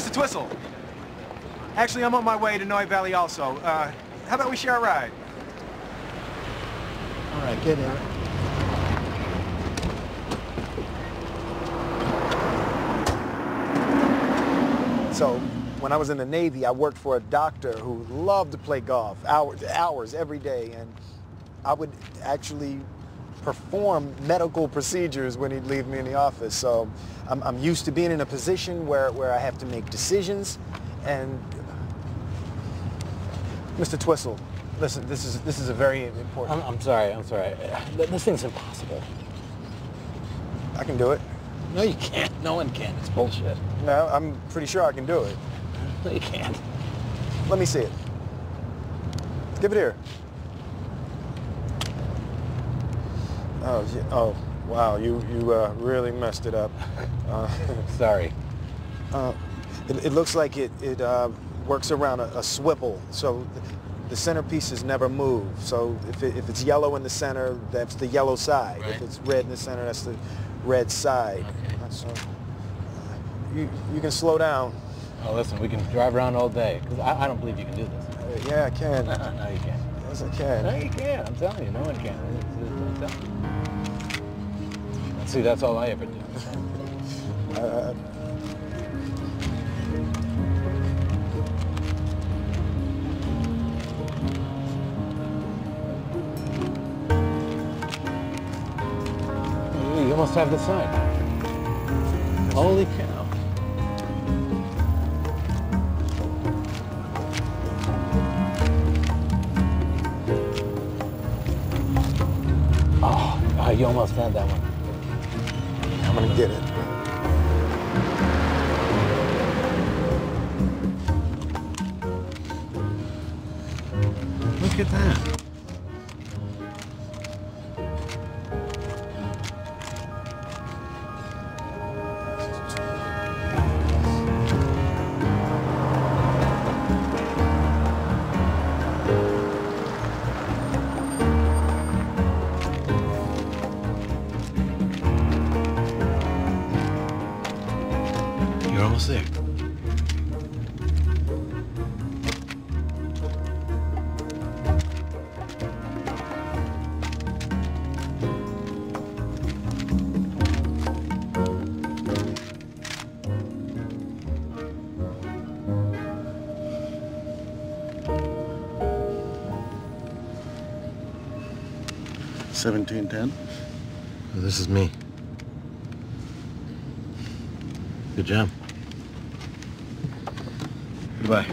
Mr. Twistle. Actually, I'm on my way to Noy Valley also. How about we share a ride? All right, get in. So, when I was in the Navy, I worked for a doctor who loved to play golf, hours every day, and I would actually perform medical procedures when he'd leave me in the office. So I'm used to being in a position where I have to make decisions. And Mr. Twistle, listen, this is a very important... I'm sorry. This thing's impossible. I can do it. No, you can't. No one can. It's bullshit. No, I'm pretty sure I can do it. No, you can't. Let me see it. Give it here. Oh, wow, you really messed it up. Sorry. It looks like it works around a swivel, so the centerpieces never move. So if it's yellow in the center, that's the yellow side. Right. If it's red in the center, that's the red side. Okay. So you can slow down. Oh, listen, we can drive around all day, because I don't believe you can do this. Yeah, I can. No, you can't. Yes, I can. No, you can't. I'm telling you, no one can. I'm telling you. See, that's all I ever do. You almost have the sign. Holy cow. Oh, you almost had that one. I'm gonna get it. Look at that. You're almost there. $17.10. This is me. Good job. Goodbye.